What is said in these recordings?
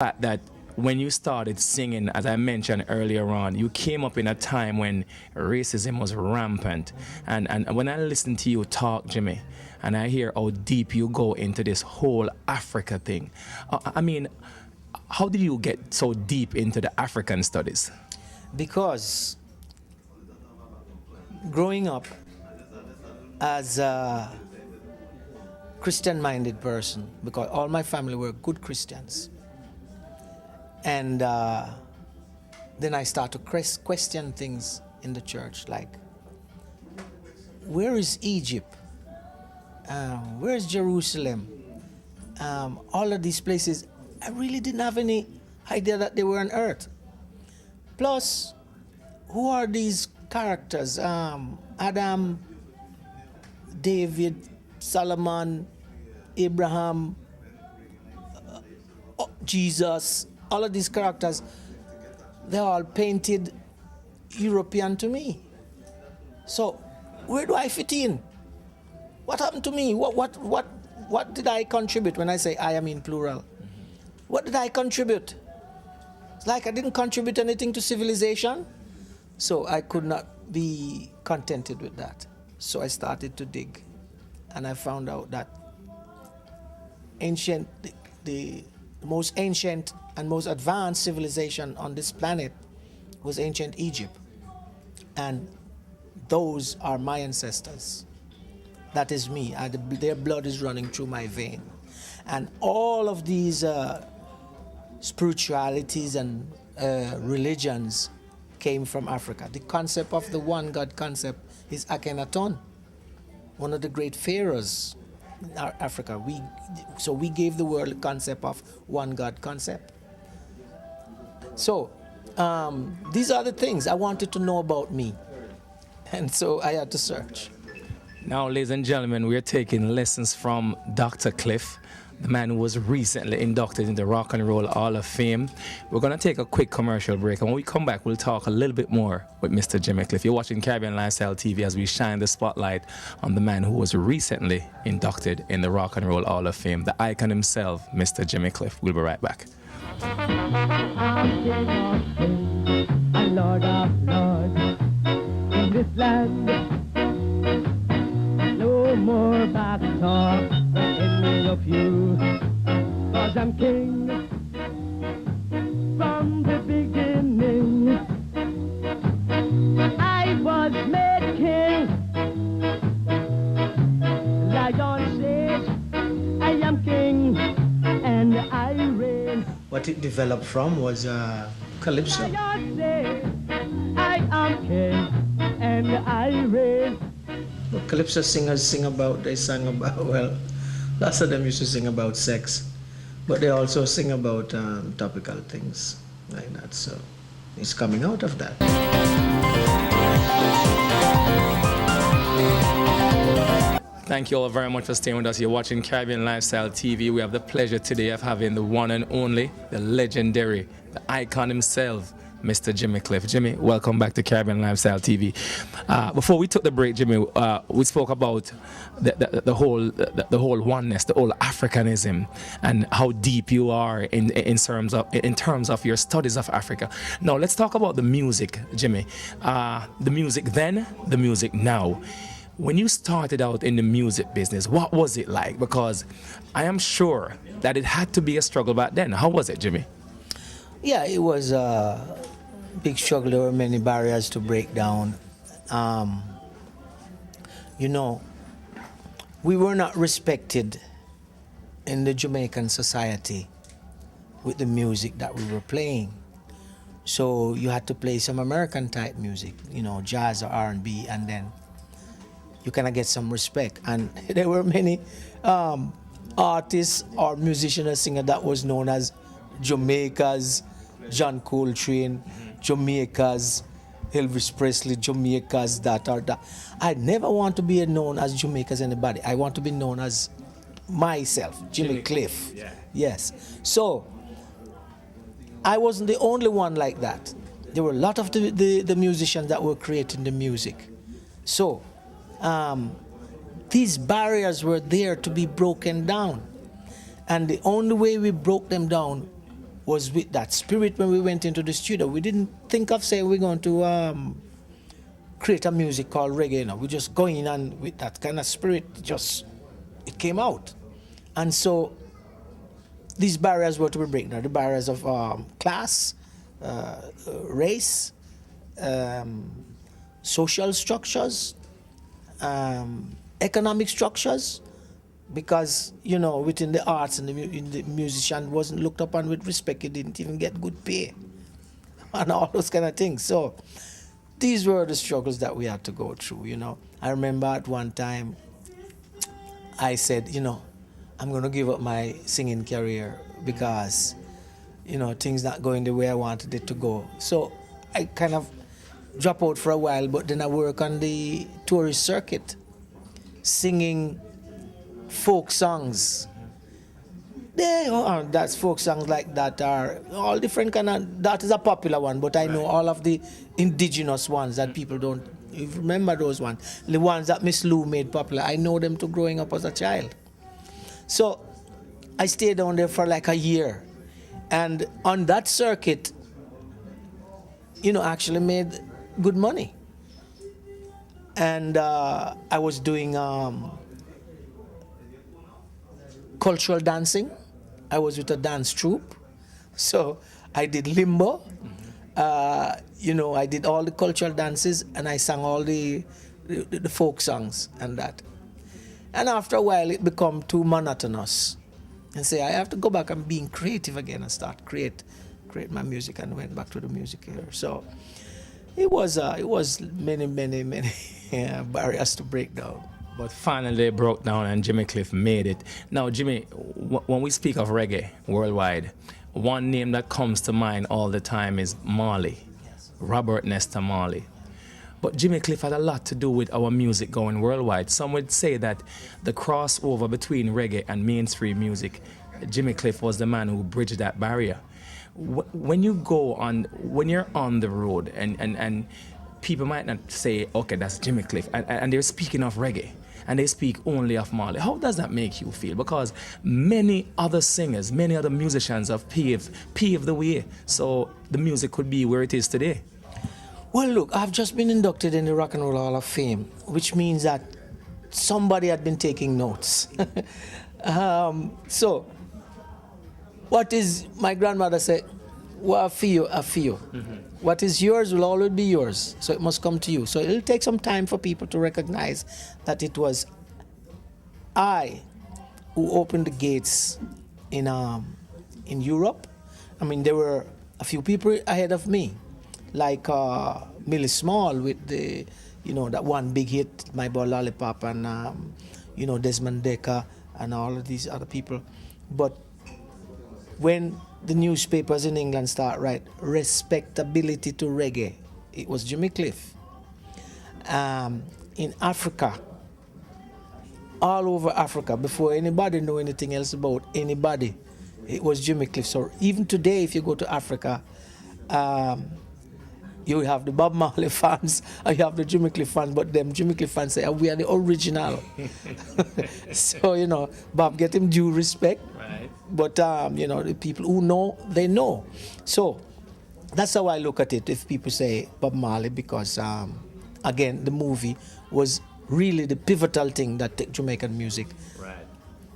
fact that when you started singing, as I mentioned earlier on, you came up in a time when racism was rampant. And when I listen to you talk, Jimmy, and I hear how deep you go into this whole Africa thing, I mean, how did you get so deep into the African studies? Because growing up as a Christian minded person, because all my family were good Christians, and then I start to question things in the church, like, where is Egypt? Where is Jerusalem? All of these places, I really didn't have any idea that they were on earth. Plus, who are these characters? Adam, David, Solomon, Abraham, Jesus, all of these characters, they're all painted European to me. So, where do I fit in? What happened to me? What did I contribute? When I say I am in plural, what did I contribute? It's like I didn't contribute anything to civilization, so I could not be contented with that. So I started to dig, and I found out that the most ancient and most advanced civilization on this planet was ancient Egypt, and those are my ancestors. That is me. Their blood is running through my vein, and all of these spiritualities and religions came from Africa. The concept of the one God concept is Akhenaton, one of the great pharaohs in Africa. So we gave the world the concept of one God concept. So these are the things I wanted to know about me, and so I had to search. Now, ladies and gentlemen, we are taking lessons from Dr. Cliff, the man who was recently inducted into the Rock and Roll Hall of Fame. We're going to take a quick commercial break, and when we come back, we'll talk a little bit more with Mr. Jimmy Cliff. You're watching Caribbean Lifestyle TV as we shine the spotlight on the man who was recently inducted in the Rock and Roll Hall of Fame, the icon himself, Mr. Jimmy Cliff. We'll be right back. I'm King of kings and Lord of lords in this land. No more back talk from any of you, 'cause I'm king from the beginning. I was made king. Lion says I am king and I reign. What it developed from was calypso. Lion says I am king and I reign. What calypso singers sang about, well, lots of them used to sing about sex, but they also sing about topical things like that. So it's coming out of that. Thank you all very much for staying with us. You're watching Caribbean Lifestyle TV. We have the pleasure today of having the one and only, the legendary, the icon himself, Mr. Jimmy Cliff. Jimmy, welcome back to Caribbean Lifestyle TV. Before we took the break, Jimmy, we spoke about the whole oneness, the whole Africanism, and how deep you are in terms of your studies of Africa. Now, let's talk about the music, Jimmy. The music then, the music now. When you started out in the music business, what was it like? Because I am sure that it had to be a struggle back then. How was it, Jimmy? Yeah, it was a big struggle. There were many barriers to break down. We were not respected in the Jamaican society with the music that we were playing. So you had to play some American type music, jazz or R&B, and then you kind of get some respect. And there were many artists or musicians or singers that was known as Jamaica's John Coltrane, Jamaica's Elvis Presley, Jamaica's that or that. I never want to be known as Jamaica's anybody. I want to be known as myself, Jimmy Cliff. Yeah. Yes. So I wasn't the only one like that. There were a lot of the musicians that were creating the music. So these barriers were there to be broken down. And the only way we broke them down was with that spirit when we went into the studio. We didn't think of saying we're going to create a music called reggae. You know, we just going in and with that kind of spirit, it came out. And so these barriers were to be broken. The barriers of class, race, social structures, economic structures, because, you know, within the arts and the musician wasn't looked upon with respect. He didn't even get good pay and all those kind of things. So these were the struggles that we had to go through, you know. I remember at one time I said, you know, I'm going to give up my singing career because, you know, things not going the way I wanted it to go. So I kind of dropped out for a while, but then I work on the tourist circuit, singing folk songs. That's folk songs like that are all different kind of, that is a popular one, but I know all of the indigenous ones that people don't remember, those ones. The ones that Miss Lou made popular, I know them too growing up as a child. So I stayed down there for like a year. And on that circuit, you know, actually made good money. And I was doing cultural dancing. I was with a dance troupe. So I did limbo. You know, I did all the cultural dances and I sang all the folk songs and that. And after a while, it became too monotonous. And say, I have to go back and being creative again and start create my music, and went back to the music here. So it was many barriers to break down. But finally they broke down and Jimmy Cliff made it. Now, Jimmy, when we speak of reggae worldwide, one name that comes to mind all the time is Marley, yes. Robert Nesta Marley. But Jimmy Cliff had a lot to do with our music going worldwide. Some would say that the crossover between reggae and mainstream music, Jimmy Cliff was the man who bridged that barrier. When you're on the road and people might not say, okay, that's Jimmy Cliff, and they're speaking of reggae, and they speak only of Marley, how does that make you feel? Because many other singers, many other musicians have paved the way so the music could be where it is today. Well, look, I've just been inducted in the Rock and Roll Hall of Fame, which means that somebody had been taking notes. So, what is, my grandmother said, well, a few. Mm-hmm. What is yours will always be yours, so it must come to you. So it'll take some time for people to recognize that it was I who opened the gates in Europe. I mean, there were a few people ahead of me, like Millie Small with the, you know, that one big hit, My Boy Lollipop, and you know, Desmond Dekker and all of these other people. But when the newspapers in England start write respectability to reggae, it was Jimmy Cliff. In Africa, all over Africa, before anybody knew anything else about anybody, it was Jimmy Cliff. So even today, if you go to Africa, you have the Bob Marley fans, and you have the Jimmy Cliff fans, but them Jimmy Cliff fans say, we are the original. So, you know, Bob, get him due respect. Right. But, you know, the people who know, they know. So that's how I look at it if people say Bob Marley, because, again, the movie was really the pivotal thing that took Jamaican music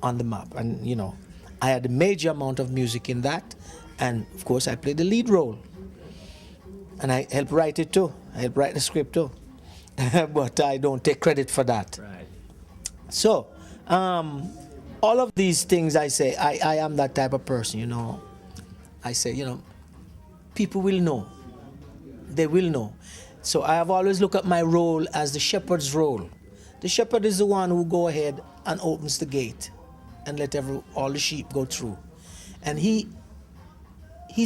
on the map. And, you know, I had a major amount of music in that. And, of course, I played the lead role. And I helped write it too. I helped write the script too. But I don't take credit for that. Right. So, all of these things I say, I am that type of person, you know. I say, you know, people will know. They will know. So I have always looked at my role as the shepherd's role. The shepherd is the one who go ahead and opens the gate and let all the sheep go through. And he's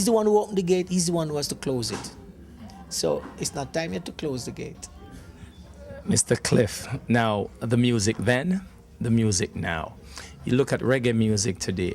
the one who opened the gate. He's the one who has to close it. So it's not time yet to close the gate. Mr. Cliff, now the music then, the music now. You look at reggae music today,